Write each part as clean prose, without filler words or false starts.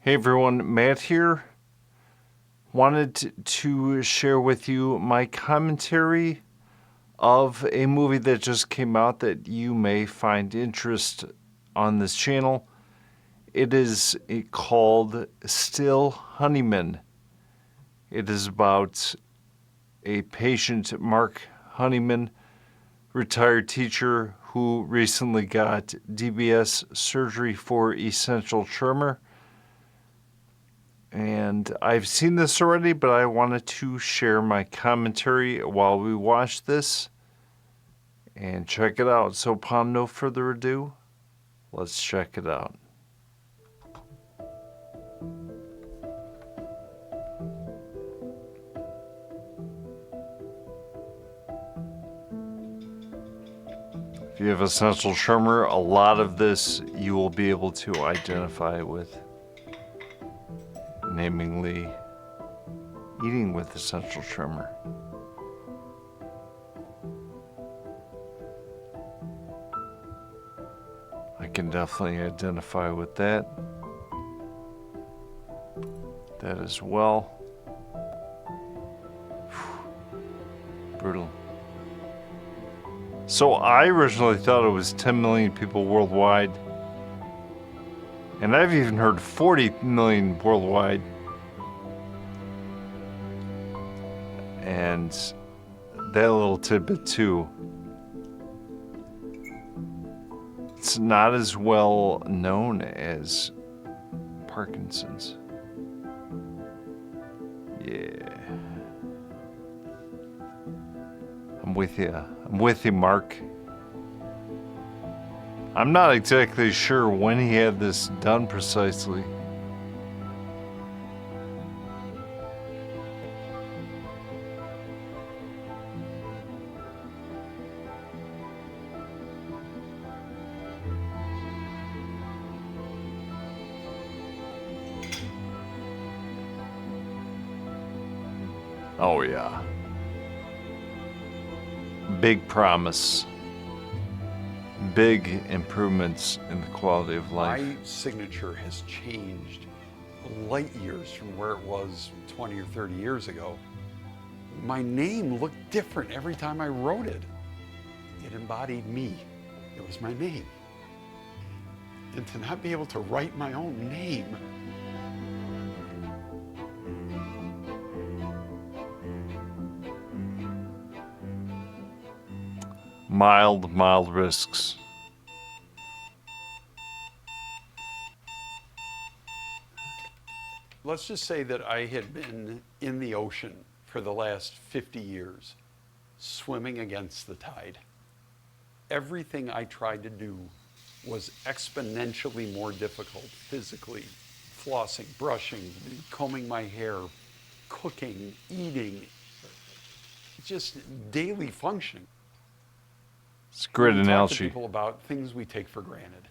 Hey everyone, Matt here. Wanted to share with you my commentary of a movie that just came out that you may find interest on this channel. It is called Still Honeyman. It is about a patient, Mark Honeyman, retired teacher who recently got DBS surgery for essential tremor. And I've seen this already, but I wanted to share my commentary while we watch this and check it out. So upon no further ado, let's check it out. If you have essential tremor, a lot of this you will be able to identify with. Namely, eating with essential tremor. I can definitely identify with that. That as well. Brutal. So I originally thought it was 10 million people worldwide. And I've even heard 40 million worldwide. And that little tidbit too. It's not as well known as Parkinson's. Yeah. I'm with you, Mark. I'm not exactly sure when he had this done precisely. Oh yeah. Big promise. Big improvements in the quality of life. My signature has changed light years from where it was 20 or 30 years ago. My name looked different every time I wrote it. It embodied me. It was my name. And to not be able to write my own name. Mild risks. Let's just say that I had been in the ocean for the last 50 years, swimming against the tide. Everything I tried to do was exponentially more difficult physically. Flossing, brushing, combing my hair, cooking, eating, just daily functioning. It's a great analogy. Talk to people about things we take for granted.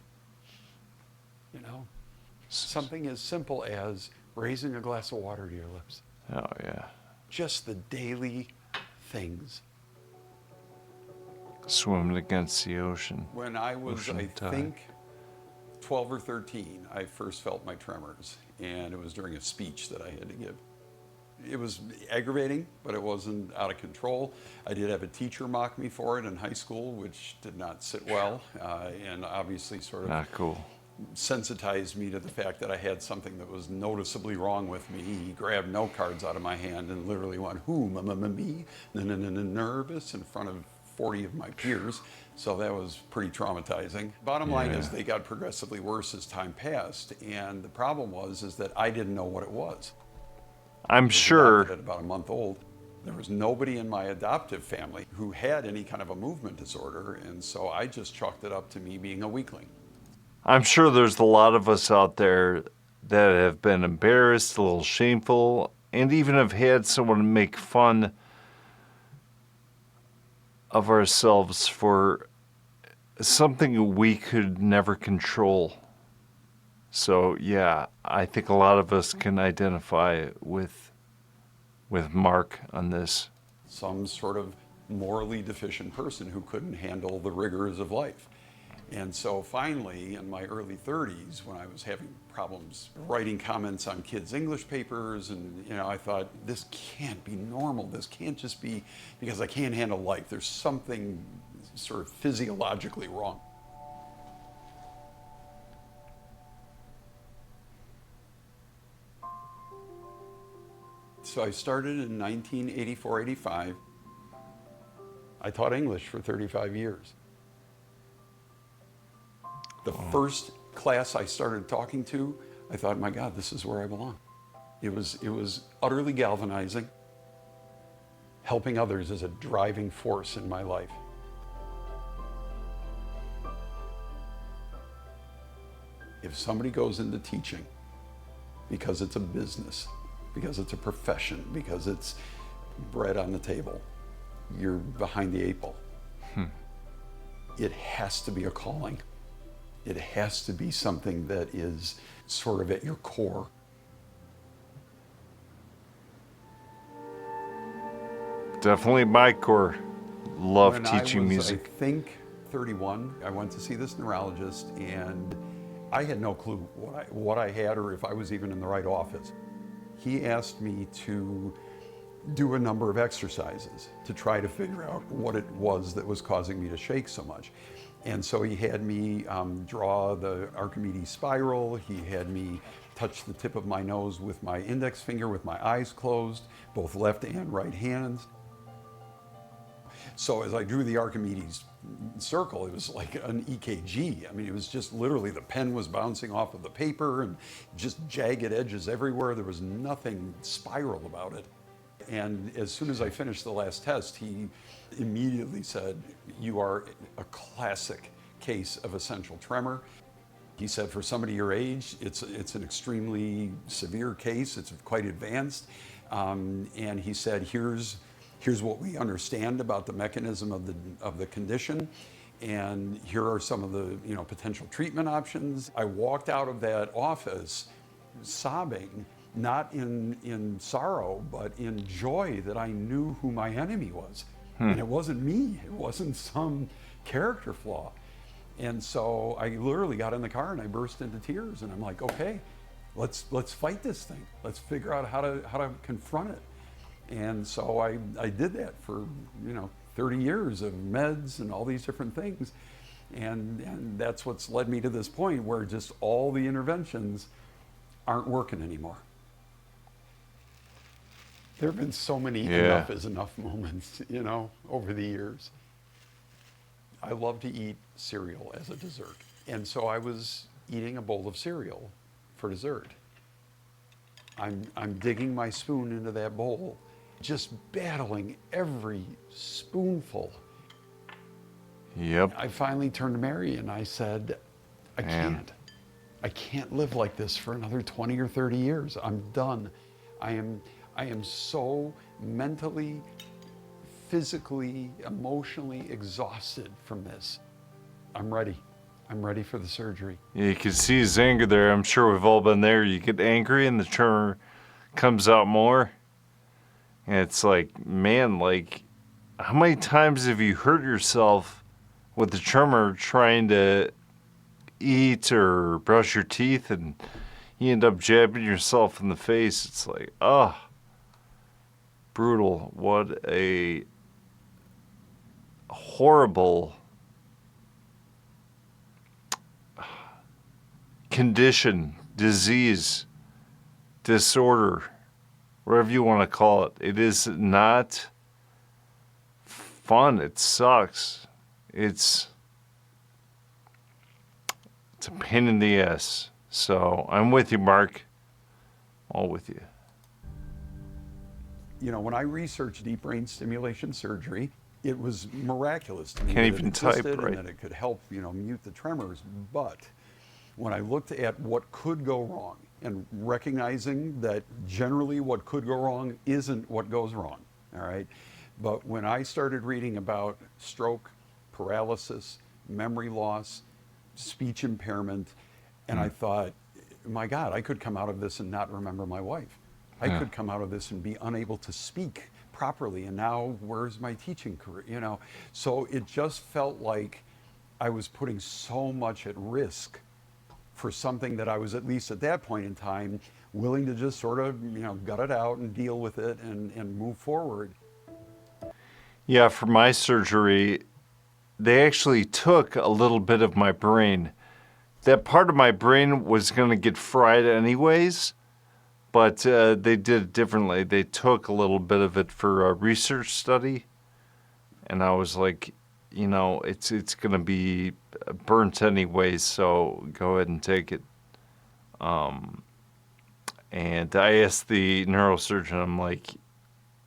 You know, something as simple as raising a glass of water to your lips. Oh yeah. Just the daily things. Swimming against the ocean. When I was, I think, 12 or 13, I first felt my tremors, and it was during a speech that I had to give. It was aggravating, but it wasn't out of control. I did have a teacher mock me for it in high school, which did not sit well, and obviously sort of not cool. Sensitized me to the fact that I had something that was noticeably wrong with me. He grabbed note cards out of my hand and literally went, "Who, me, nervous," in front of 40 of my peers. So that was pretty traumatizing. Bottom line is they got progressively worse as time passed, and the problem is that I didn't know what it was. I'm sure at about a month old, there was nobody in my adoptive family who had any kind of a movement disorder, and so I just chalked it up to me being a weakling. I'm sure there's a lot of us out there that have been embarrassed, a little shameful, and even have had someone make fun of ourselves for something we could never control. So yeah, I think a lot of us can identify with Mark on this. Some sort of morally deficient person who couldn't handle the rigors of life. And so finally, in my early 30s, when I was having problems writing comments on kids' English papers, and I thought, this can't be normal. This can't just be because I can't handle life. There's something sort of physiologically wrong. So I started in 1984-85. I taught English for 35 years. The first class I started talking to, I thought, my God, this is where I belong. It was utterly galvanizing. Helping others is a driving force in my life. If somebody goes into teaching because it's a business, because it's a profession, because it's bread on the table, you're behind the eight ball. It has to be a calling. It has to be something that is sort of at your core. Definitely my core. Love When teaching I was, music. I think, 31, I went to see this neurologist, and I had no clue what I had or if I was even in the right office. He asked me to do a number of exercises to try to figure out what it was that was causing me to shake so much. And so he had me draw the Archimedes spiral. He had me touch the tip of my nose with my index finger with my eyes closed, both left and right hands. So as I drew the Archimedes circle, it was like an EKG. I mean, it was just literally the pen was bouncing off of the paper and just jagged edges everywhere. There was nothing spiral about it. And as soon as I finished the last test, he immediately said, "You are a classic case of essential tremor." He said, for somebody your age, it's an extremely severe case. It's quite advanced. And he said, here's what we understand about the mechanism of the condition. And here are some of the potential treatment options. I walked out of that office sobbing, not in sorrow, but in joy that I knew who my enemy was. And it wasn't me. It wasn't some character flaw. And so I literally got in the car and I burst into tears. And I'm like, okay, let's fight this thing. Let's figure out how to confront it. And so I did that for 30 years of meds and all these different things. And that's what's led me to this point where just all the interventions aren't working anymore. There have been so many enough is enough moments, over the years. I love to eat cereal as a dessert. And so I was eating a bowl of cereal for dessert. I'm digging my spoon into that bowl, just battling every spoonful. Yep. I finally turned to Mary and I said, I can't live like this for another 20 or 30 years. I'm done. I am so mentally, physically, emotionally exhausted from this. I'm ready. I'm ready for the surgery. Yeah, you can see his anger there. I'm sure we've all been there. You get angry and the tremor comes out more. And it's like, man, how many times have you hurt yourself with the tremor trying to eat or brush your teeth and you end up jabbing yourself in the face? It's like, brutal. What a horrible condition, disease, disorder, whatever you want to call it. It is not fun. It sucks. It's a pain in the ass. So I'm with you, Mark. All with you. When I researched deep brain stimulation surgery, it was miraculous to me Can't that even it existed type, right? and that it could help, mute the tremors. But when I looked at what could go wrong and recognizing that generally what could go wrong isn't what goes wrong, all right? But when I started reading about stroke, paralysis, memory loss, speech impairment, and I thought, my God, I could come out of this and not remember my wife. I could come out of this and be unable to speak properly. And now where's my teaching career? So it just felt like I was putting so much at risk for something that I was, at least at that point in time, willing to just sort of, gut it out and deal with it and move forward. Yeah, for my surgery, they actually took a little bit of my brain. That part of my brain was going to get fried anyways, but they did it differently. They took a little bit of it for a research study, and I was like, it's going to be burnt anyways, so go ahead and take it. And I asked the neurosurgeon, I'm like,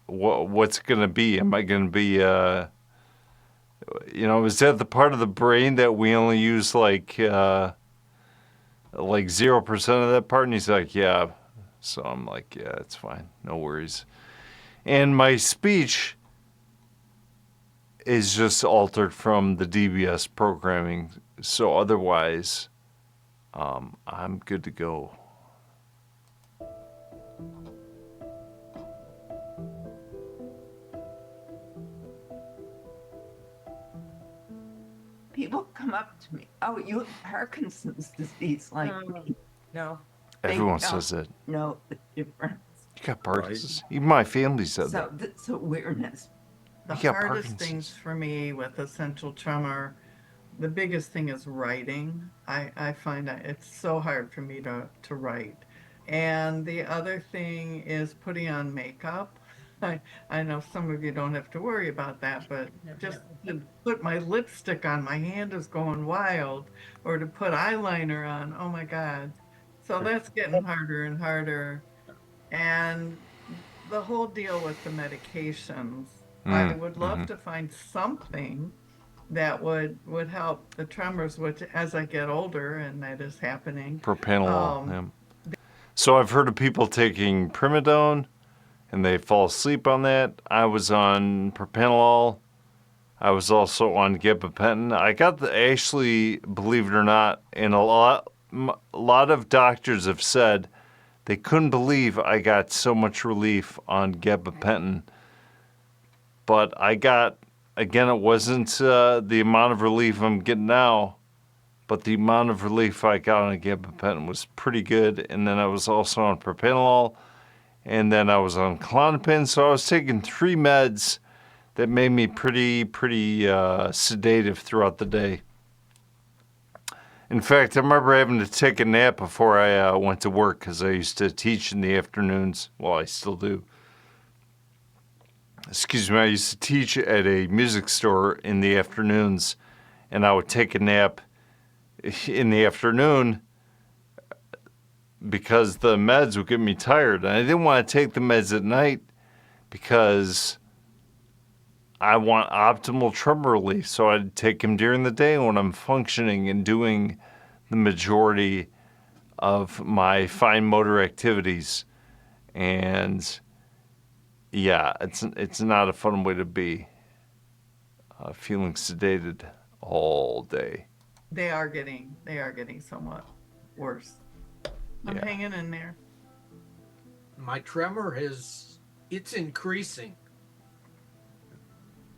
what's it going to be? Am I going to be, is that the part of the brain that we only use like 0% of that part? And he's like, yeah. So I'm like, yeah, it's fine. No worries. And my speech is just altered from the DBS programming. So otherwise, I'm good to go. People come up to me, oh, you have Parkinson's disease like me. No. Everyone They says that. don't know the difference. You got Parkinson's. Even my family said So that. that's awareness. The You got hardest Parkinson's. things for me with essential tremor, the biggest thing is writing. I find that it's so hard for me to write. And the other thing is putting on makeup. I know some of you don't have to worry about that, but just to put my lipstick on, my hand is going wild, or to put eyeliner on, oh my God. So that's getting harder and harder. And the whole deal with the medications, I would love to find something that would help the tremors, which as I get older, and that is happening. Propranolol. Yeah. So I've heard of people taking primidone, and they fall asleep on that. I was on propranolol. I was also on gabapentin. I got actually, believe it or not, and a lot of doctors have said they couldn't believe I got so much relief on gabapentin. But I got, again, it wasn't the amount of relief I'm getting now, but the amount of relief I got on gabapentin was pretty good. And then I was also on propranolol, and then I was on Klonopin. So I was taking 3 meds that made me pretty sedative throughout the day. In fact, I remember having to take a nap before I went to work because I used to teach in the afternoons. Well, I still do. Excuse me, I used to teach at a music store in the afternoons, and I would take a nap in the afternoon because the meds would get me tired. And I didn't want to take the meds at night because I want optimal tremor relief. So I'd take them during the day when I'm functioning and doing the majority of my fine motor activities. And yeah, it's not a fun way to be, feeling sedated all day. They are getting somewhat worse. I'm Yeah. hanging in there. My tremor it's increasing.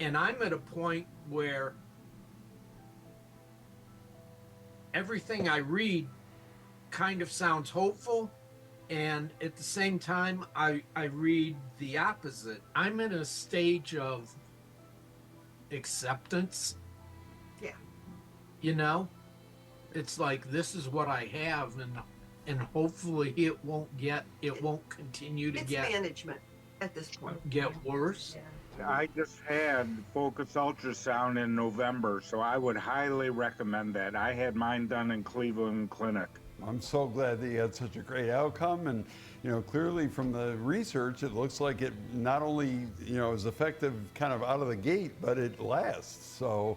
And I'm at a point where everything I read kind of sounds hopeful, and at the same time I read the opposite. I'm in a stage of acceptance. Yeah. It's like, this is what I have, and hopefully it won't continue to It's get management at this point. worse. I just had focus ultrasound in November, so I would highly recommend that. I had mine done in Cleveland Clinic. I'm so glad that you had such a great outcome. And, clearly from the research, it looks like it not only, is effective kind of out of the gate, but it lasts. So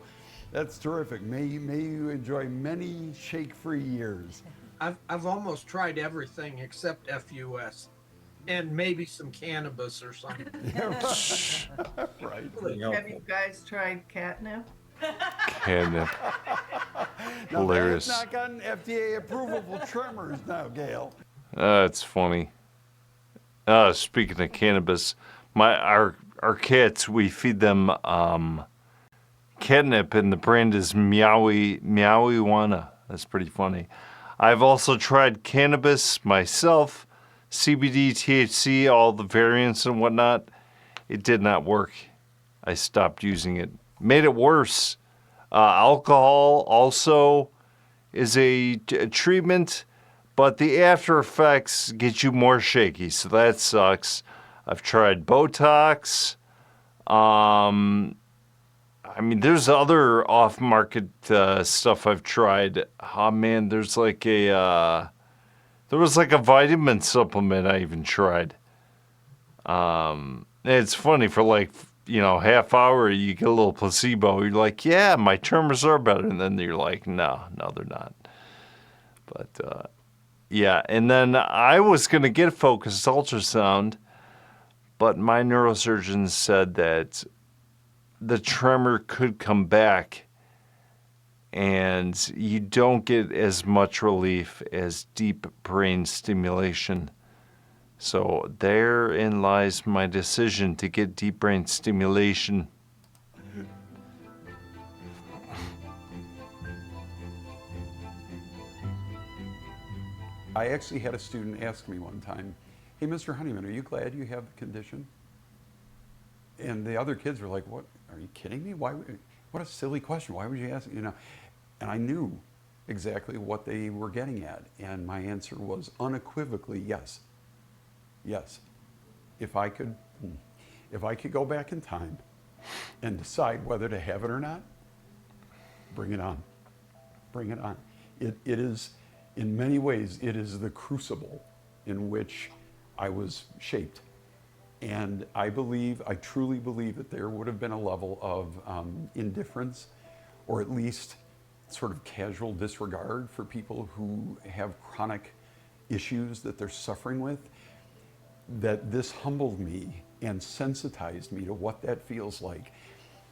that's terrific. May you enjoy many shake-free years. I've almost tried everything except FUS, and maybe some cannabis or something. Right. Have you guys tried catnip? And Now, hilarious. that's not gotten FDA approval for tremors now, Gail. It's funny. Speaking of cannabis, our cats, we feed them catnip, and the brand is Meowiwana. That's pretty funny. I've also tried cannabis myself, CBD, THC, all the variants and whatnot. It did not work. I stopped using it. Made it worse. Alcohol also is a treatment, but the after effects get you more shaky, so that sucks. I've tried Botox. I mean, there's other off-market stuff I've tried. Oh man, there was like a vitamin supplement I even tried. It's funny, for like, half hour you get a little placebo. You're like, yeah, my tremors are better, and then you're like, no, they're not. But yeah, and then I was gonna get focused ultrasound, but my neurosurgeon said that the tremor could come back and you don't get as much relief as deep brain stimulation. So therein lies my decision to get deep brain stimulation. I actually had a student ask me one time, hey, Mr. Honeyman, are you glad you have the condition? And the other kids were like, what, are you kidding me? What a silly question. Why would you ask? And I knew exactly what they were getting at. And my answer was unequivocally yes. Yes. If I could go back in time and decide whether to have it or not, bring it on. Bring it on. It is, in many ways, it is the crucible in which I was shaped. And I truly believe that there would have been a level of indifference, or at least sort of casual disregard for people who have chronic issues that they're suffering with, that this humbled me and sensitized me to what that feels like.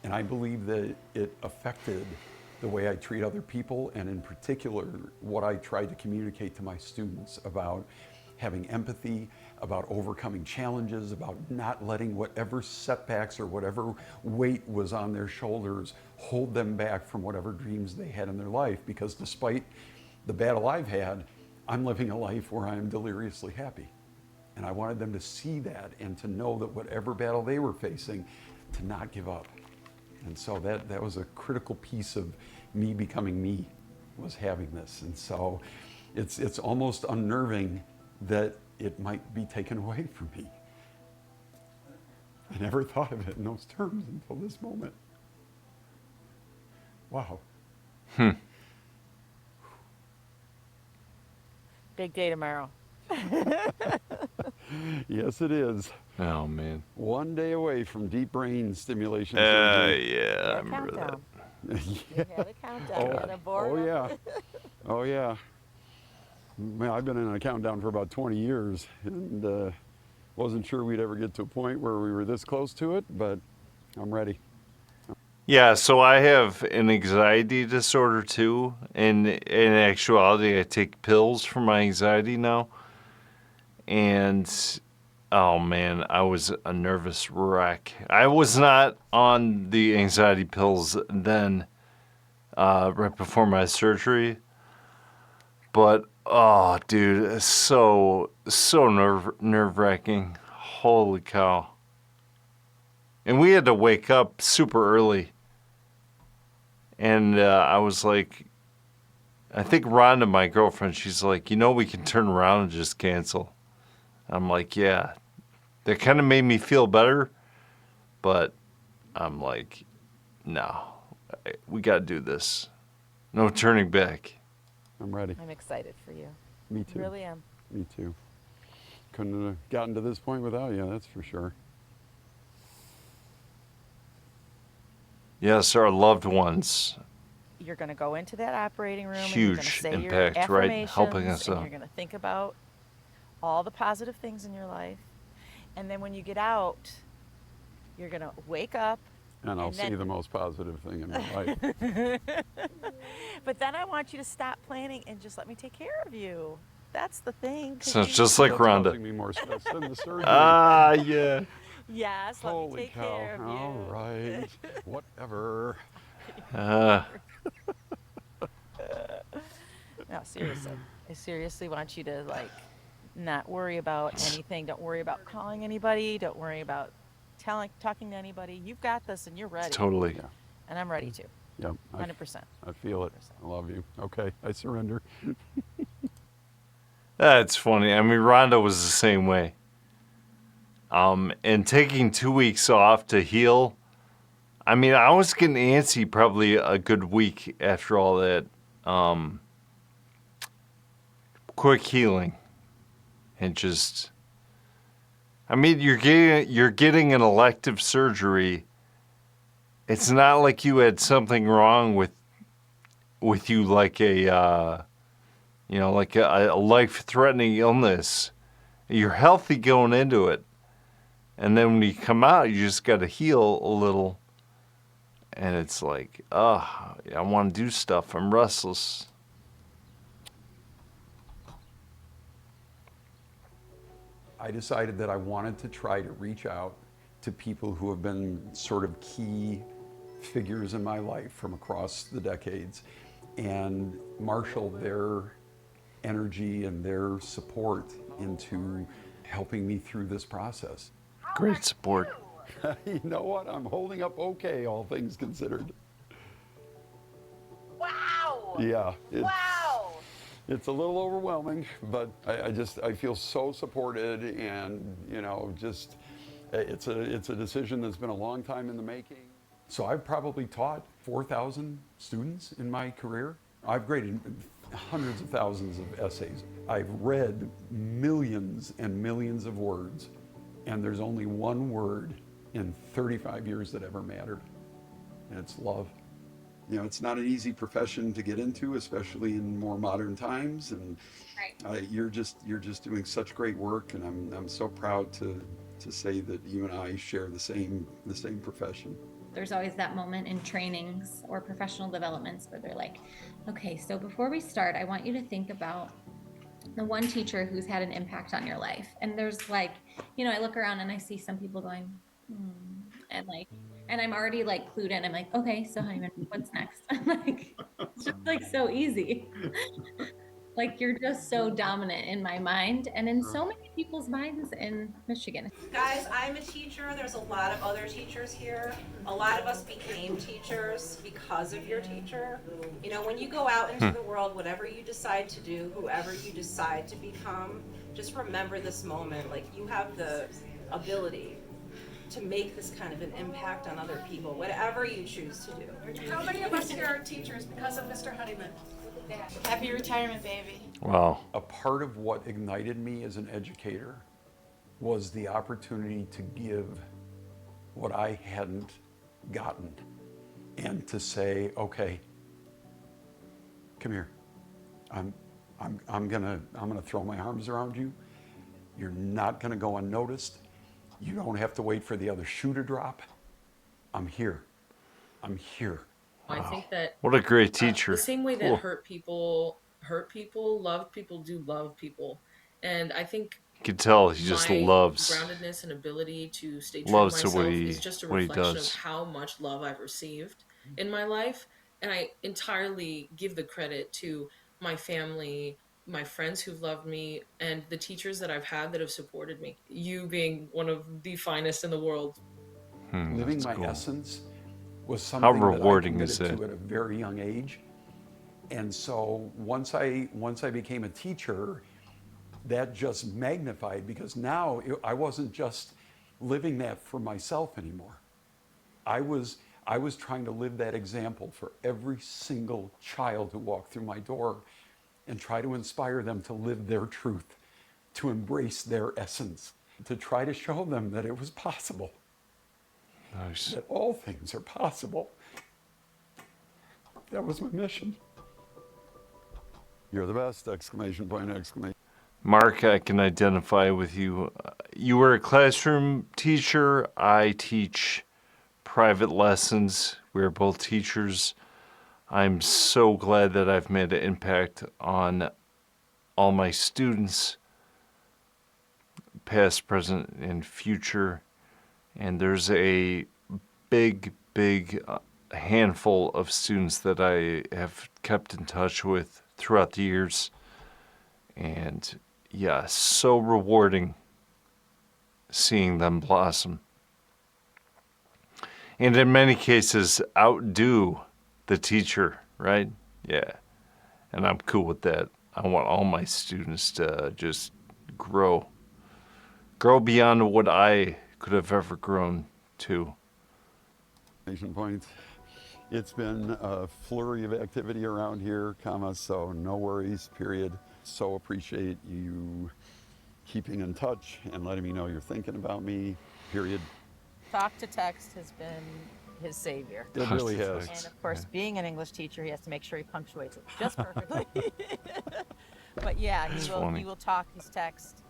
And I believe that it affected the way I treat other people, and in particular, what I try to communicate to my students about having empathy, about overcoming challenges, about not letting whatever setbacks or whatever weight was on their shoulders hold them back from whatever dreams they had in their life. Because despite the battle I've had, I'm living a life where I'm deliriously happy. And I wanted them to see that and to know that whatever battle they were facing, to not give up. And so that was a critical piece of me becoming me, was having this. And so it's almost unnerving that it might be taken away from me. I never thought of it in those terms until this moment. Wow. Big day tomorrow. Yes, it is. Oh man. One day away from deep brain stimulation. Yeah, I remember Countdown. Yeah. You had a countdown and a board. Oh yeah. Oh yeah. Man, I've been in a countdown for about 20 years, and wasn't sure we'd ever get to a point where we were this close to it, but I'm ready. Yeah, so I have an anxiety disorder too, and in actuality I take pills for my anxiety now. And oh man, I was a nervous wreck. I was not on the anxiety pills then, right before my surgery. But oh, dude, it's so nerve-wracking. Holy cow! And we had to wake up super early. And I was like, I think Rhonda, my girlfriend, she's like, we can turn around and just cancel. I'm like, yeah. That kind of made me feel better, but I'm like, no, we got to do this. No turning back. I'm ready. I'm excited for you. Me too. Really am. Me too. Couldn't have gotten to this point without you, that's for sure. Yes, our loved ones. You're going to go into that operating room. Huge and you're gonna say impact, your right? affirmations, Helping us and out. You're going to think about all the positive things in your life. And then when you get out, you're going to wake up. And I'll And see then- the most positive thing in my life. But then I want you to stop planning and just let me take care of you. That's the thing. 'cause So it's you- just like That's Rhonda. causing me more stress than the surgery. Yeah. Yes, let me Holy take cow. care of you. All right. Whatever. Uh, No, seriously. I seriously want you to like not worry about anything. Don't worry about calling anybody. Don't worry about talking to anybody. You've got this and you're ready. totally. Yeah. And I'm ready too. Yeah. 100%. I feel it. 100%. I love you. Okay. I surrender. That's funny. I mean, Rhonda was the same way. And taking 2 weeks off to heal. I mean, I was getting antsy probably a good week after all that quick healing, and just. I mean, you're getting an elective surgery. It's not like you had something wrong with you, like like a life-threatening illness. You're healthy going into it. And then when you come out, you just got to heal a little. And it's like, I want to do stuff. I'm restless. I decided that I wanted to try to reach out to people who have been sort of key figures in my life from across the decades and marshal their energy and their support into helping me through this process. Great support. You know what? I'm holding up okay, all things considered. Wow! Yeah. Wow! It's a little overwhelming, but I feel so supported, and just it's a decision that's been a long time in the making. So I've probably taught 4,000 students in my career. I've graded hundreds of thousands of essays. I've read millions and millions of words, and there's only one word in 35 years that ever mattered, and it's love. It's not an easy profession to get into, especially in more modern times. And you're just doing such great work, and I'm so proud to say that you and I share the same profession. There's always that moment in trainings or professional developments where they're like, okay, so before we start, I want you to think about the one teacher who's had an impact on your life. And there's like, I look around and I see some people going, and I'm already like clued in. I'm like, okay, so Honeyman, what's next? I'm like, it's just like so easy. Like you're just so dominant in my mind and in so many people's minds in Michigan. Guys, I'm a teacher. There's a lot of other teachers here. A lot of us became teachers because of your teacher. When you go out into the world, whatever you decide to do, whoever you decide to become, just remember this moment. Like you have the ability to make this kind of an impact on other people, whatever you choose to do. How many of us here are teachers because of Mr. Honeyman? Happy retirement, baby. Wow. A part of what ignited me as an educator was the opportunity to give what I hadn't gotten, and to say, okay, come here. I'm gonna throw my arms around you. You're not gonna go unnoticed. You don't have to wait for the other shoe to drop. I'm here. I'm here. I think that What a great teacher. The same way that Cool. hurt people, love people do love people. And I think You can tell he just my loves groundedness and ability to stay true loves to the way myself he- is just a what he reflection does. of how much love I've received in my life. And I entirely give the credit to my family, my friends who've loved me, and the teachers that I've had that have supported me. You being one of the finest in the world. Living that's my cool. essence was How something rewarding that I is committed that? to at a very young age. And so once I became a teacher, that just magnified, because now I wasn't just living that for myself anymore. I was trying to live that example for every single child who walked through my door, and try to inspire them to live their truth, to embrace their essence, to try to show them that it was possible. Nice. That all things are possible. That was my mission. You're the best! Exclamation point, exclamation. Mark, I can identify with you. You were a classroom teacher. I teach private lessons. We're both teachers. I'm so glad that I've made an impact on all my students, past, present, and future. And there's a big handful of students that I have kept in touch with throughout the years. And yeah, so rewarding seeing them blossom. And in many cases, outdo the teacher, right? Yeah. And I'm cool with that. I want all my students to just grow beyond what I could have ever grown to. Points. It's been a flurry of activity around here, so no worries, period. So appreciate you keeping in touch and letting me know you're thinking about me, period. Talk to text has been his savior. It really has. And of course, being an English teacher, he has to make sure he punctuates it just perfectly. But yeah, he will talk his text.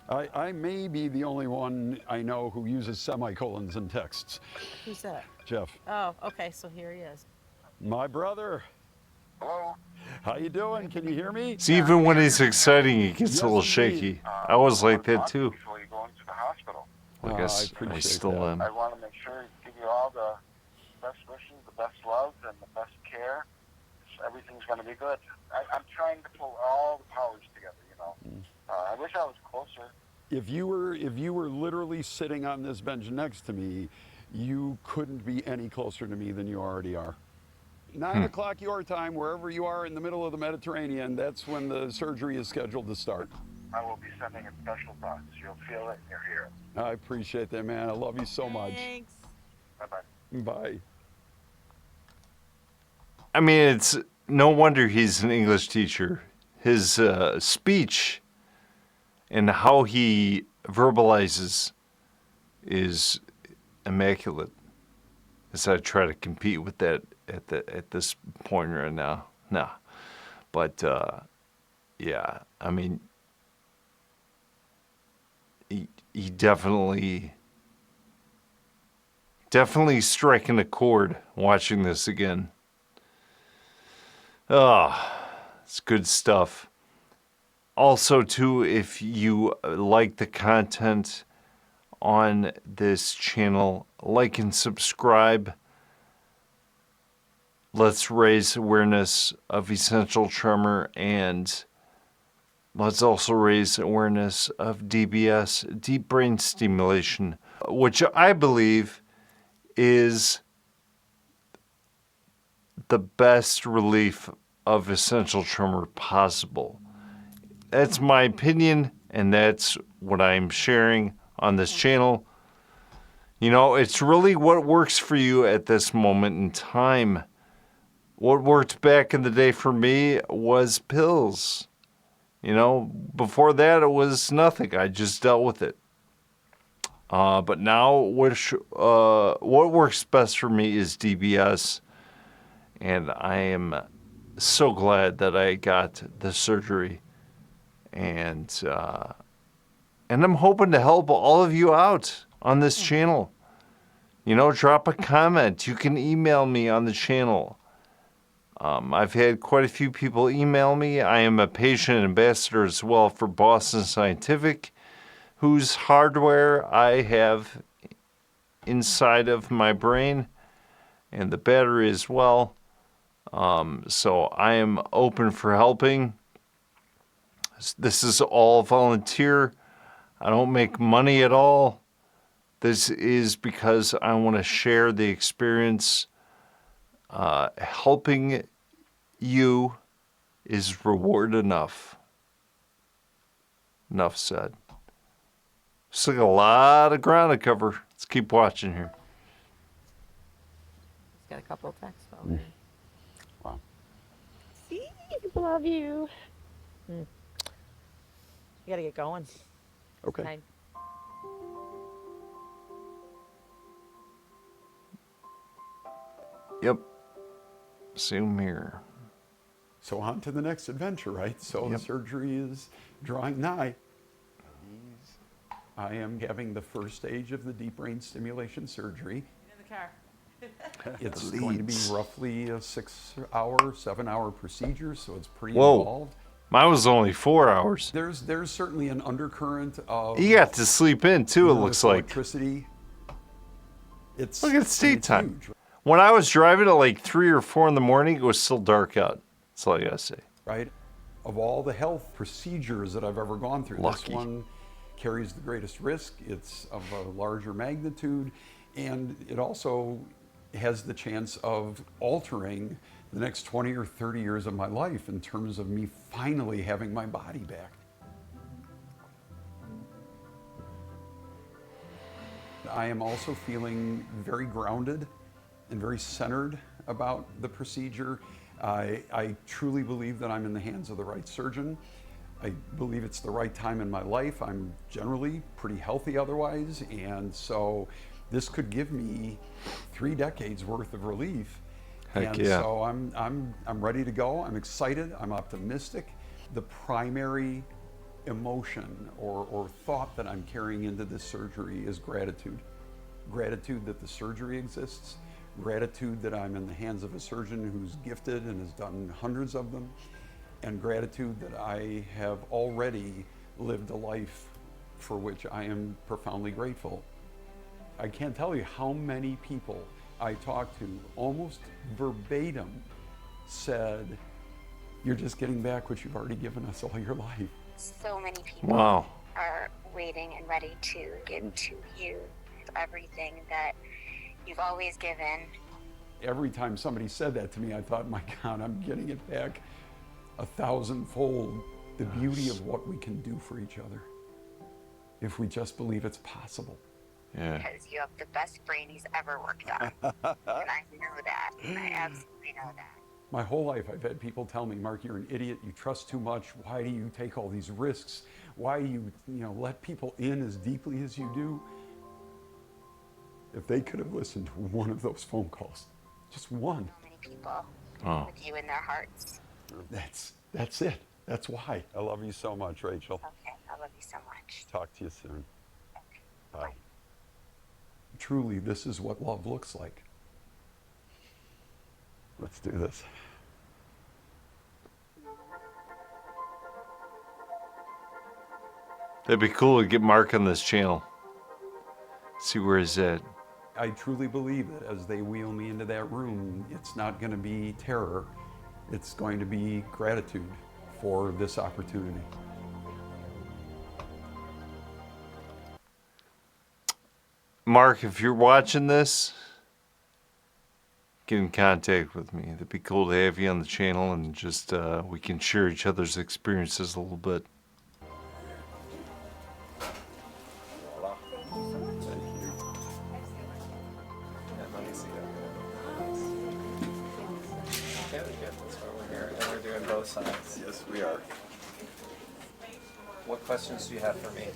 I may be the only one I know who uses semicolons in texts. Who's that? Jeff. Oh, okay, so here he is. My brother. Hello. How you doing? Can you hear me? See, even when he's exciting, he gets Yes, a little indeed. shaky. I was like that too. Before you go into the hospital, I guess I still am. I want to make sure to give you all the best wishes, the best love, and the best care. Everything's going to be good. I'm trying to pull all the powers together, you know. I wish I was closer. If you were literally sitting on this bench next to me, you couldn't be any closer to me than you already are. 9 o'clock your time, wherever you are in the middle of the Mediterranean, that's when the surgery is scheduled to start. I will be sending a special box. You'll feel it and you'll hear it. I appreciate that, man. I love you so much. Thanks. Bye-bye. Bye. I mean, it's no wonder he's an English teacher. His speech and how he verbalizes is immaculate. As I try to compete with that at this point right now. No. But yeah, I mean, he definitely striking a chord watching this again. Oh, it's good stuff. Also, too, if you like the content on this channel, like and subscribe. Let's raise awareness of essential tremor, and let's also raise awareness of DBS, deep brain stimulation, which I believe is the best relief of essential tremor possible. That's my opinion, and that's what I'm sharing on this channel. You know, it's really what works for you at this moment in time. What worked back in the day for me was pills. You know, before that it was nothing. I just dealt with it. But now what works best for me is DBS. And I am so glad that I got the surgery. And I'm hoping to help all of you out on this channel. You know, drop a comment. You can email me on the channel. I've had quite a few people email me. I am a patient ambassador as well for Boston Scientific, whose hardware I have inside of my brain and the battery as well. So I am open for helping. This is all volunteer. I don't make money at all. This is because I want to share the experience. Helping you is reward enough. Enough said. Still got a lot of ground to cover. Let's keep watching here. He's got a couple of texts already. Wow. See, love you. You gotta get going. Okay. Time. Yep. Zoom here. So on to the next adventure, right? So the surgery is drawing nigh. I am having the first stage of the deep brain stimulation surgery. In the car. It's going to be roughly a 7-hour procedure, so it's pretty Whoa. involved. Mine was only 4 hours. There's certainly an undercurrent of You got to sleep in too, it looks like. electricity. Look at state time. Huge. When I was driving at like 3 or 4 in the morning, it was still dark out. That's all I gotta say. Right? Of all the health procedures that I've ever gone through, Lucky. this one carries the greatest risk. It's of a larger magnitude, and it also has the chance of altering the next 20 or 30 years of my life in terms of me finally having my body back. I am also feeling very grounded and very centered about the procedure. I truly believe that I'm in the hands of the right surgeon. I believe it's the right time in my life. I'm generally pretty healthy otherwise, and so this could give me 3 decades worth of relief. Heck and yeah. so I'm ready to go. I'm excited. I'm optimistic. The primary emotion or thought that I'm carrying into this surgery is gratitude. Gratitude that the surgery exists, gratitude that I'm in the hands of a surgeon who's gifted and has done hundreds of them, and gratitude that I have already lived a life for which I am profoundly grateful. I can't tell you how many people I talked to, almost verbatim, said, "You're just getting back what you've already given us all your life." So many people Wow. are waiting and ready to give to you everything that you've always given. Every time somebody said that to me, I thought, my God, I'm getting it back 1,000-fold. The beauty of what we can do for each other if we just believe it's possible. Yeah. Because you have the best brain he's ever worked on. And I know that. I absolutely know that. My whole life, I've had people tell me, "Mark, you're an idiot. You trust too much. Why do you take all these risks? Why do you let people in as deeply as you do?" If they could have listened to one of those phone calls, just one. So many people with you in their hearts. That's it. That's why. I love you so much, Rachel. Okay, I love you so much. Talk to you soon. Bye. Truly, this is what love looks like. Let's do this. That'd be cool to get Mark on this channel. See where he's at. I truly believe that as they wheel me into that room, it's not going to be terror. It's going to be gratitude for this opportunity. Mark, if you're watching this, get in contact with me. It'd be cool to have you on the channel and just we can share each other's experiences a little bit. Sides. Yes, we are. What questions do you have for me?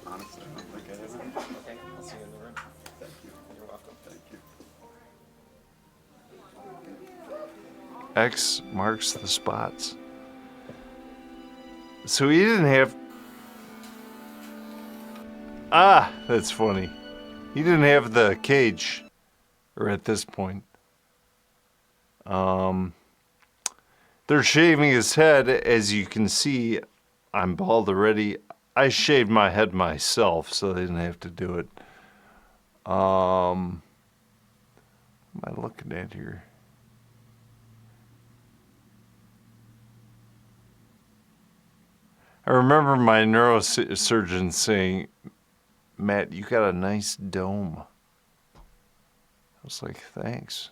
Honestly, I don't think I have any. Okay, I'll see you in the room. Thank you. You're welcome. Thank you. X marks the spots. So he didn't have... Ah, that's funny. He didn't have the cage, or at this point. They're shaving his head. As you can see, I'm bald already. I shaved my head myself, so they didn't have to do it. What am I looking at here? I remember my neurosurgeon saying, "Matt, you got a nice dome." I was like, thanks.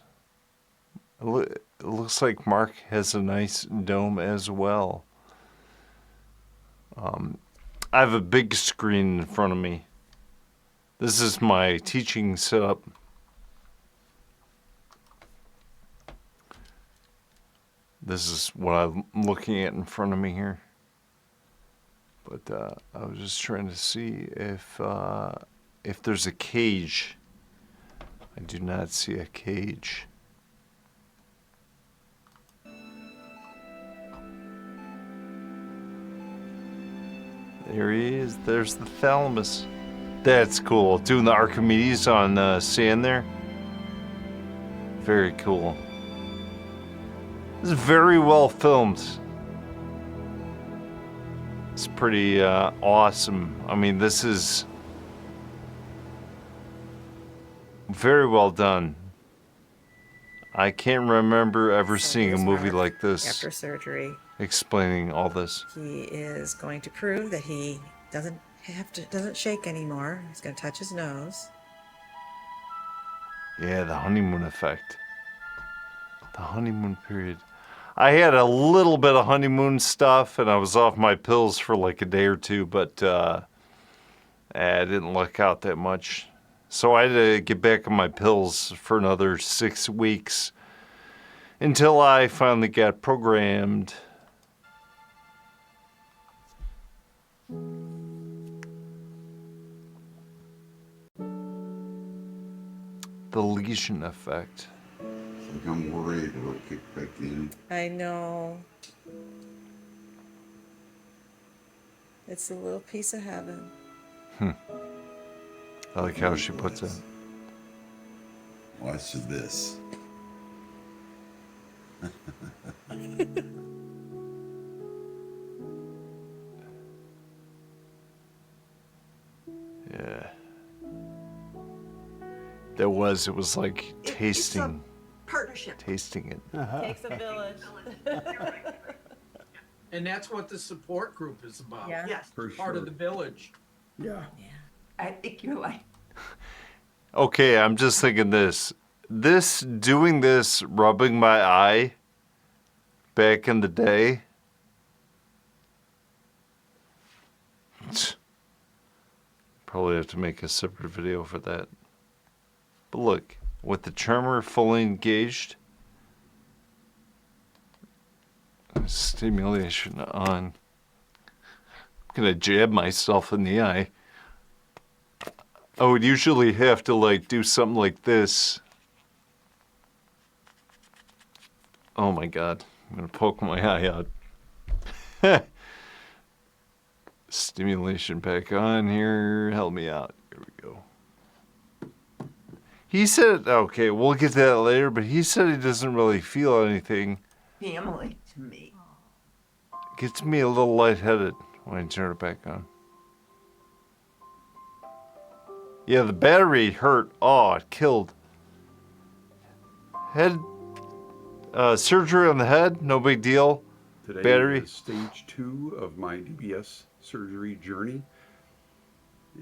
It looks like Mark has a nice dome as well. I have a big screen in front of me. This is my teaching setup. This is what I'm looking at in front of me here. But I was just trying to see if there's a cage. I do not see a cage. There he is. There's the thalamus. That's cool. Doing the Archimedes on sand there. Very cool. This is very well filmed. It's pretty awesome. I mean, this is Very well done. I can't remember ever seeing a here's movie Mark like this after surgery. explaining all this. He is going to prove that he doesn't shake anymore. He's going to touch his nose. Yeah, the honeymoon effect. The honeymoon period. I had a little bit of honeymoon stuff, and I was off my pills for like a day or two, but I didn't luck out that much. So I had to get back on my pills for another 6 weeks until I finally got programmed. The lesion effect. Like I'm worried it'll kick back in. I know. It's a little piece of heaven. I like how she puts it. Watch this. Yeah. It was like tasting. Partnership. Tasting it. Takes a village. And that's what the support group is about. Yeah. Yes. For Part of sure. the village. Yeah. I think you're like, Okay, I'm just thinking doing this, rubbing my eye back in the day. Probably have to make a separate video for that. But look, with the tremor fully engaged, stimulation on. I'm gonna jab myself in the eye. I would usually have to like do something like this. Oh my God, I'm gonna poke my eye out. Stimulation back on here, help me out. Here we go. He said, okay, we'll get to that later, but he said he doesn't really feel anything. family to me. Gets me a little lightheaded when I turn it back on. Yeah, the battery hurt. Oh, it killed. Head surgery on the head, no big deal. Today Battery. is stage 2 of my DBS surgery journey,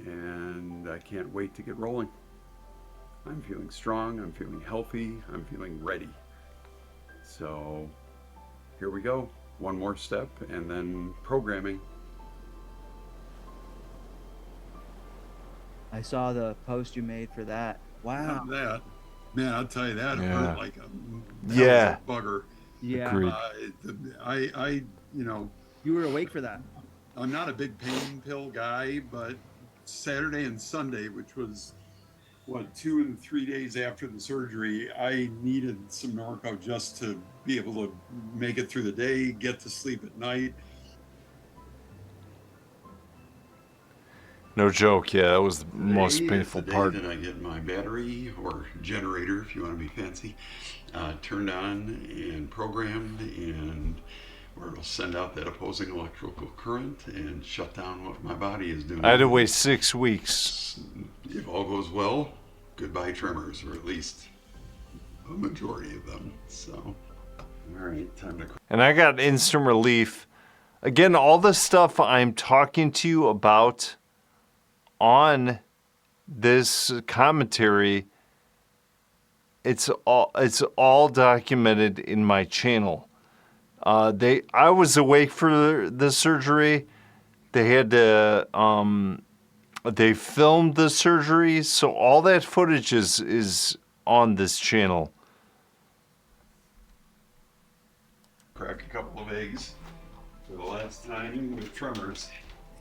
and I can't wait to get rolling. I'm feeling strong, I'm feeling healthy, I'm feeling ready. So here we go. One more step and then programming. I saw the post you made for that. Wow. That, man, I'll tell you that Yeah. hurt like a Yeah. bugger. Yeah. Agreed. You know, You were awake for that. I'm not a big pain pill guy, but Saturday and Sunday, which was what, 2 and 3 days after the surgery, I needed some Norco just to be able to make it through the day, get to sleep at night. No joke, yeah, that was the most Today painful is the part. day that I get my battery or generator, if you want to be fancy, turned on and programmed, and where it'll send out that opposing electrical current and shut down what my body is doing. I had to wait 6 weeks. If all goes well, goodbye tremors, or at least a majority of them. So, all right, time to. And I got instant relief. Again, all the stuff I'm talking to you about on this commentary, it's all documented in my channel. I was awake for the surgery. They had to they filmed the surgery, so all that footage is on this channel. Crack a couple of eggs for the last time with tremors.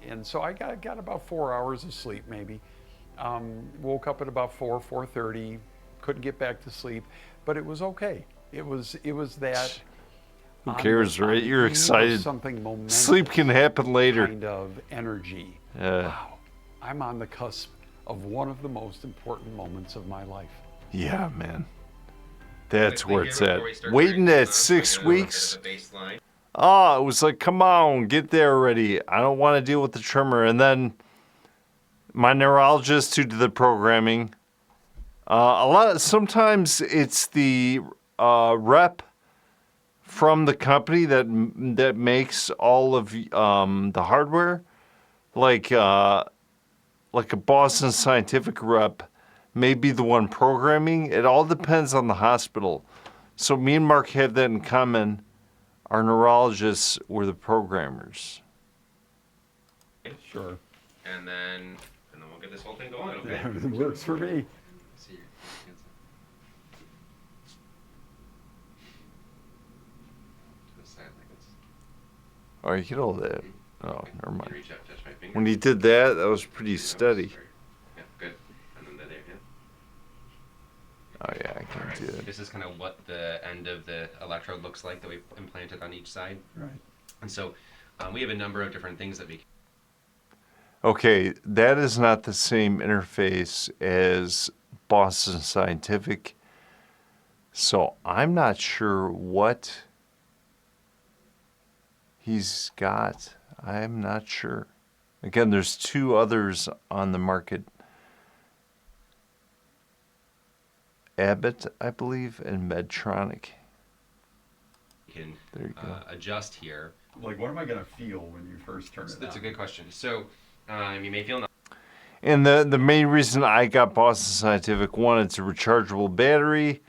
And so I got about 4 hours of sleep, maybe. Woke up at about 4:30. Couldn't get back to sleep, but it was okay. It was that. Who cares, right? You're excited. Something momentous. Sleep can happen later. Kind of energy. Yeah. Wow, I'm on the cusp of one of the most important moments of my life. Yeah, man. That's where it's at. Waiting at 6 weeks. Oh, it was like, come on, get there already. I don't want to deal with the tremor. And then my neurologist who did the programming, Sometimes it's the rep from the company that makes all of the hardware, like a Boston Scientific rep may be the one programming. It all depends on the hospital. So me and Mark have that in common. Our neurologists were the programmers. Sure. And then we'll get this whole thing going, okay? It works for me. See your hands to the side like this. Oh, you get all that. Oh, Okay. never mind. You reach out, touch my finger. When you did that, that was pretty steady. Yeah, good. And then there, yeah. Oh yeah, I can Alright, do it. this is kind of what the end of the electrode looks like that we've implanted on each side. Right. And so we have a number of different things that we can. Okay, that is not the same interface as Boston Scientific. So I'm not sure what he's got. I'm not sure. Again, there's two others on the market. Abbott, I believe, and Medtronic. Can There you go. adjust here. Like, what am I going to feel when you first turn it on? That's a good question. So you may feel. And the main reason I got Boston Scientific, one, it's a rechargeable battery.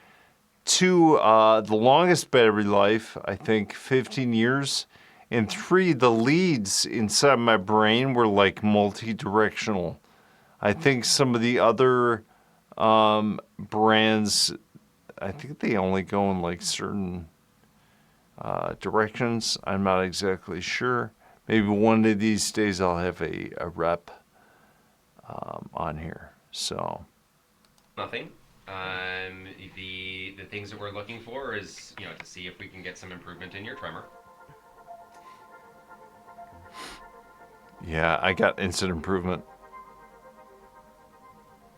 Two, the longest battery life, I think 15 years. And three, the leads inside my brain were like multi-directional. I think some of the other brands, I think they only go in like certain directions. I'm not exactly sure. Maybe one of these days I'll have a rep on here. So Nothing. The things that we're looking for is, to see if we can get some improvement in your tremor. yeah, I got instant improvement.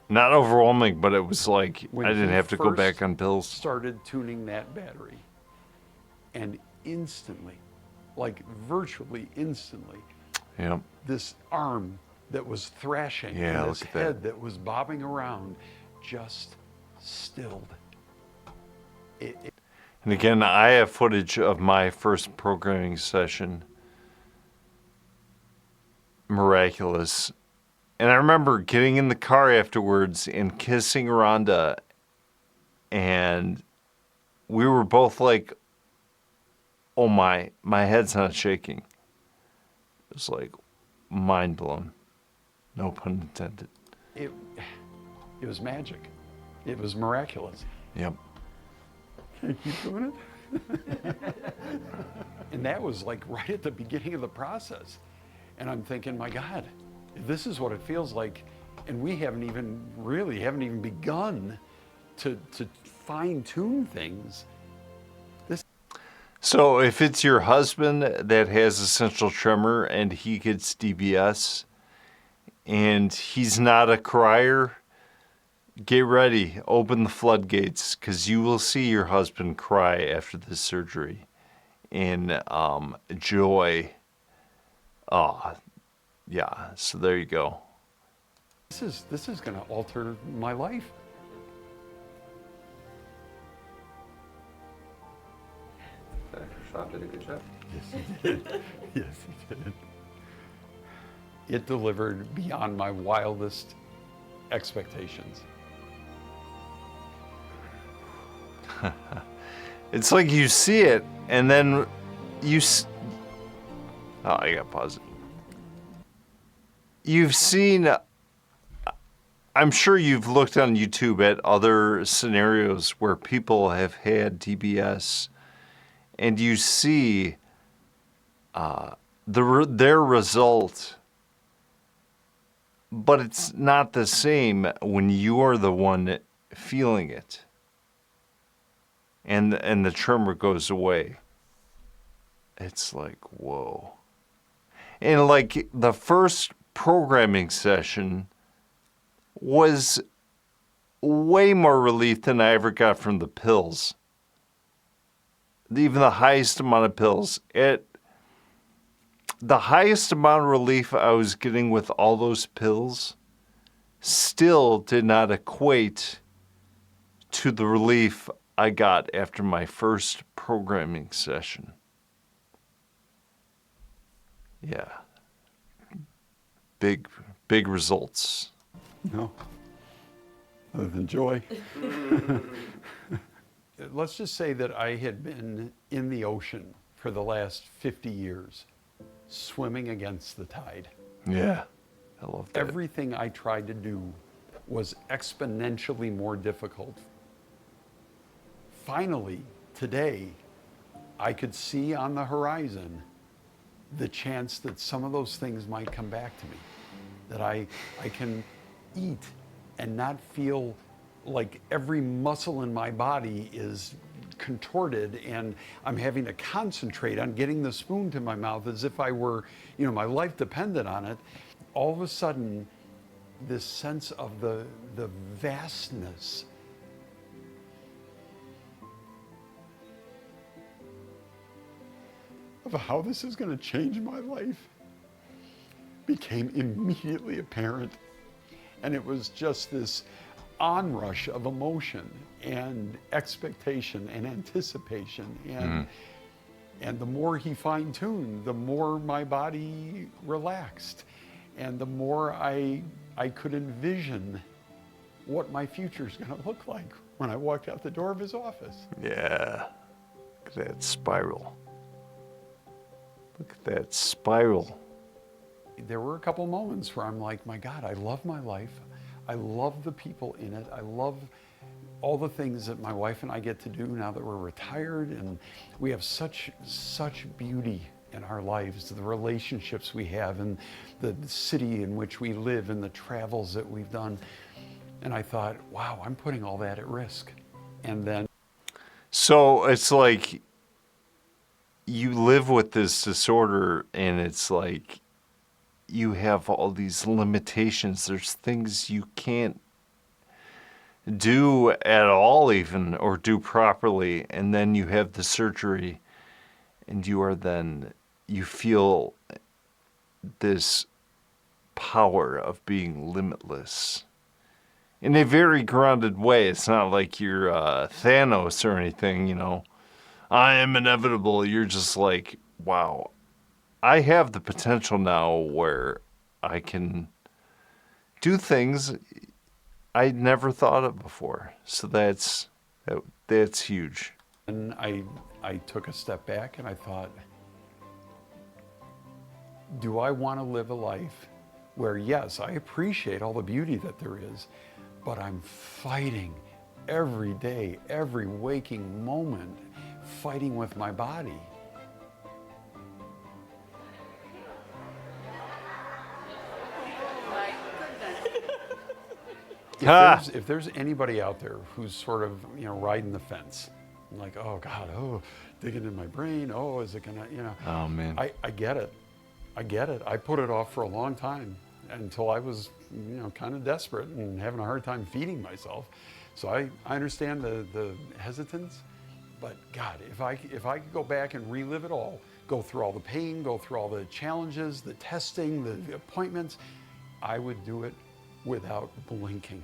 Not overwhelming, but it was like When I didn't he have to go first back on pills. Started tuning that battery, and instantly, like virtually instantly, Yep. this arm that was thrashing Yeah, and this look at that. head that was bobbing around just stilled. And again, I have footage of my first programming session. Miraculous. And I remember getting in the car afterwards and kissing Rhonda. And we were both like, oh my head's not shaking. It was like mind blown. No pun intended. It was magic. It was miraculous. Yep. Can you keep doing it? And that was like right at the beginning of the process. And I'm thinking, my God, this is what it feels like. And we haven't even begun to fine tune things. So if it's your husband that has essential tremor and he gets DBS and he's not a crier, get ready, open the floodgates, because you will see your husband cry after this surgery in joy. Oh, yeah, so there you go. This is going to alter my life. Dr. Schwab did a good job. Yes, he did. Yes, he did. It delivered beyond my wildest expectations. It's like you see it, and then you... Oh, I got to pause it. You've seen... I'm sure you've looked on YouTube at other scenarios where people have had TBS, and you see their result, but it's not the same when you're the one feeling it, and the tremor goes away. It's like, whoa. And like the first programming session was way more relief than I ever got from the pills. Even the highest amount of pills. The highest amount of relief I was getting with all those pills still did not equate to the relief I got after my first programming session. Yeah. Big results. No. Other than joy. Let's just say that I had been in the ocean for the last 50 years, swimming against the tide. Yeah, I love that. Everything I tried to do was exponentially more difficult. Finally, today, I could see on the horizon the chance that some of those things might come back to me, that I can eat and not feel like every muscle in my body is contorted and I'm having to concentrate on getting the spoon to my mouth as if I were, my life depended on it. All of a sudden, this sense of the vastness of how this is going to change my life became immediately apparent. And it was just this onrush of emotion and expectation and anticipation. And the more he fine-tuned, the more my body relaxed. And the more I could envision what my future is going to look like when I walked out the door of his office. Yeah. Look at that spiral. Look at that spiral. There were a couple moments where I'm like, my God, I love my life. I love the people in it. I love all the things that my wife and I get to do now that we're retired. And we have such beauty in our lives, the relationships we have and the city in which we live and the travels that we've done. And I thought, wow, I'm putting all that at risk. And then. So it's like you live with this disorder and it's like you have all these limitations. There's things you can't do at all even or do properly. And then you have the surgery and you feel this power of being limitless in a very grounded way. It's not like you're Thanos or anything, I am inevitable. You're just like, wow, I have the potential now where I can do things I never thought of before. So that's huge. And I took a step back and I thought, do I want to live a life where, yes, I appreciate all the beauty that there is, but I'm fighting every day, every waking moment, fighting with my body. If there's anybody out there who's sort of, riding the fence, like, oh God, digging in my brain, is it gonna, Oh man. I get it. I get it. I put it off for a long time until I was, kind of desperate and having a hard time feeding myself. So I understand the hesitance, but God, if I could go back and relive it all, go through all the pain, go through all the challenges, the testing, the appointments, I would do it without blinking.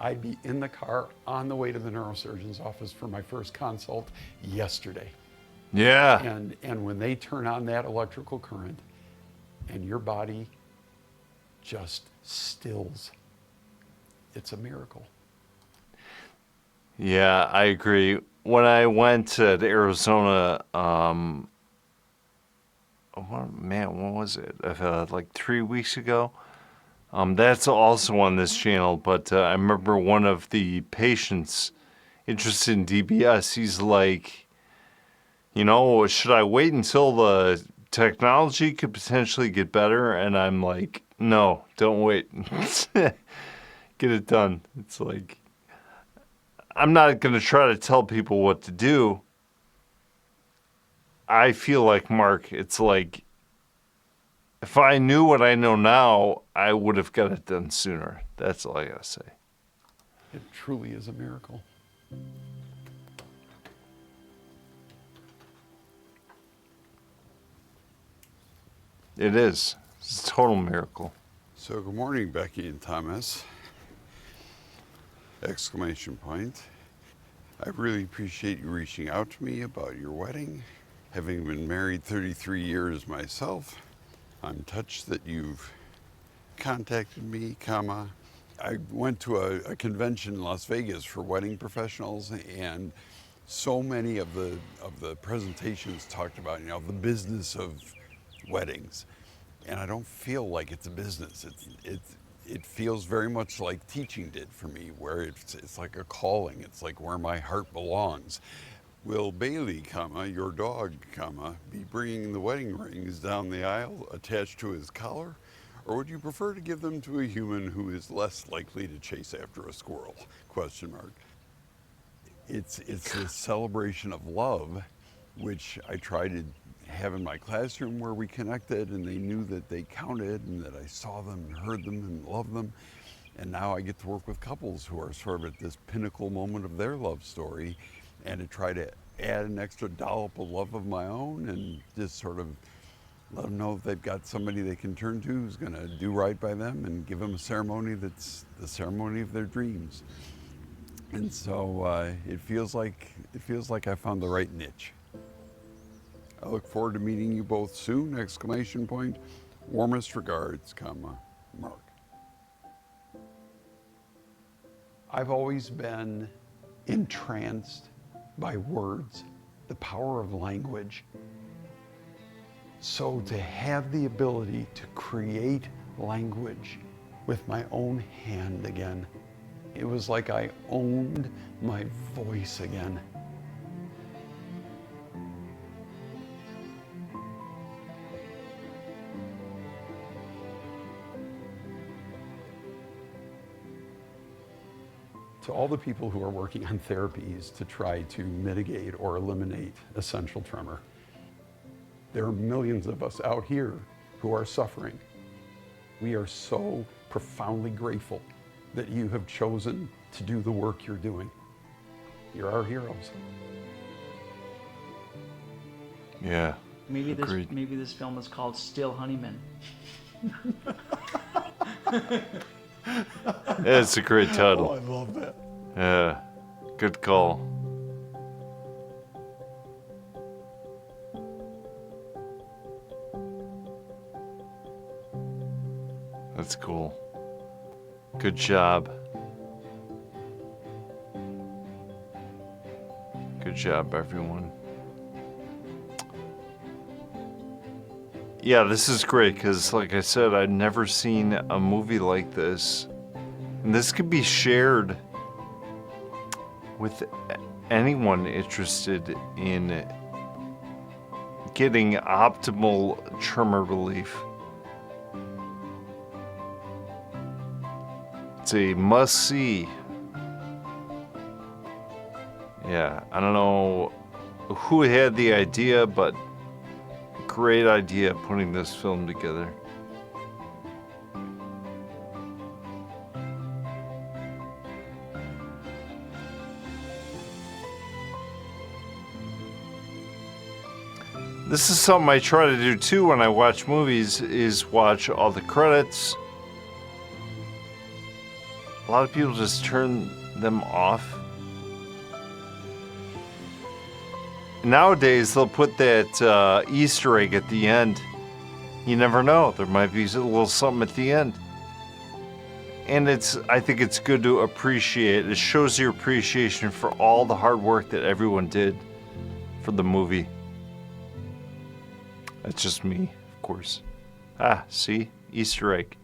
I'd be in the car on the way to the neurosurgeon's office for my first consult yesterday. Yeah. And when they turn on that electrical current and your body just stills, it's a miracle. Yeah, I agree. When I went to Arizona, when was it? Like 3 weeks ago. That's also on this channel, but I remember one of the patients interested in DBS, he's like, should I wait until the technology could potentially get better? And I'm like, no, don't wait. Get it done. It's like, I'm not going to try to tell people what to do. I feel like, Mark, it's like, if I knew what I know now, I would have got it done sooner. That's all I gotta say. It truly is a miracle. It is. It's a total miracle. So good morning, Becky and Thomas. Exclamation point. I really appreciate you reaching out to me about your wedding. Having been married 33 years myself, I'm touched that you've contacted me, comma. I went to a convention in Las Vegas for wedding professionals, and so many of the presentations talked about, the business of weddings. And I don't feel like it's a business. It feels very much like teaching did for me, where it's like a calling. It's like where my heart belongs. Will Bailey, comma, your dog, comma, be bringing the wedding rings down the aisle attached to his collar? Or would you prefer to give them to a human who is less likely to chase after a squirrel? Question mark. It's a celebration of love, which I try to have in my classroom, where we connected and they knew that they counted and that I saw them and heard them and loved them. And now I get to work with couples who are sort of at this pinnacle moment of their love story, and to try to add an extra dollop of love of my own and just sort of let them know that they've got somebody they can turn to who's going to do right by them and give them a ceremony that's the ceremony of their dreams. And so it feels like I found the right niche. I look forward to meeting you both soon! Exclamation point. Warmest regards, comma, Mark. I've always been entranced by words, the power of language. So to have the ability to create language with my own hand again, it was like I owned my voice again. To all the people who are working on therapies to try to mitigate or eliminate essential tremor, there are millions of us out here who are suffering. We are so profoundly grateful that you have chosen to do the work you're doing. You're our heroes. Yeah. Maybe agreed. this film is called Still Honeyman. It's a great title. Oh, I love that. Yeah. Good call. That's cool. Good job. Good job, everyone. Yeah, this is great because, like I said, I'd never seen a movie like this. And this could be shared with anyone interested in getting optimal tremor relief. It's a must-see. Yeah, I don't know who had the idea, but great idea putting this film together. This is something I try to do too when I watch movies, is watch all the credits. A lot of people just turn them off. Nowadays, they'll put that Easter egg at the end. You never know. There might be a little something at the end. And I think it's good to appreciate. It shows your appreciation for all the hard work that everyone did for the movie. That's just me, of course. Ah, see? Easter egg.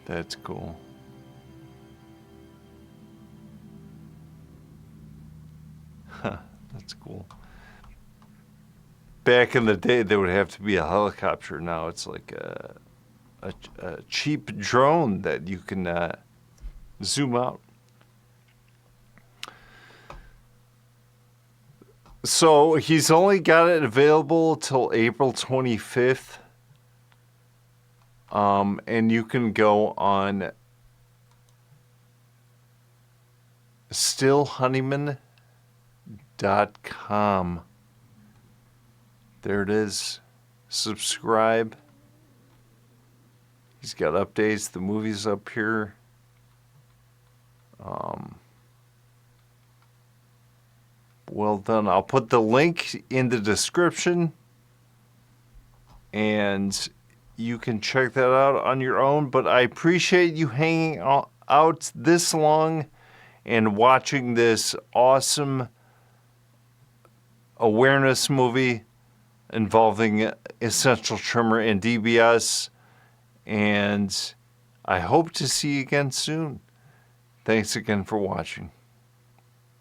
That's cool. Huh, that's cool. Back in the day, there would have to be a helicopter. Now it's like a cheap drone that you can zoom out. So he's only got it available till April 25th. And you can go on stillhoneyman.com. There it is. Subscribe. He's got updates. The movie's up here. Well done. I'll put the link in the description, and you can check that out on your own. But I appreciate you hanging out this long and watching this awesome awareness movie involving essential tremor and DBS. And I hope to see you again soon. Thanks again for watching.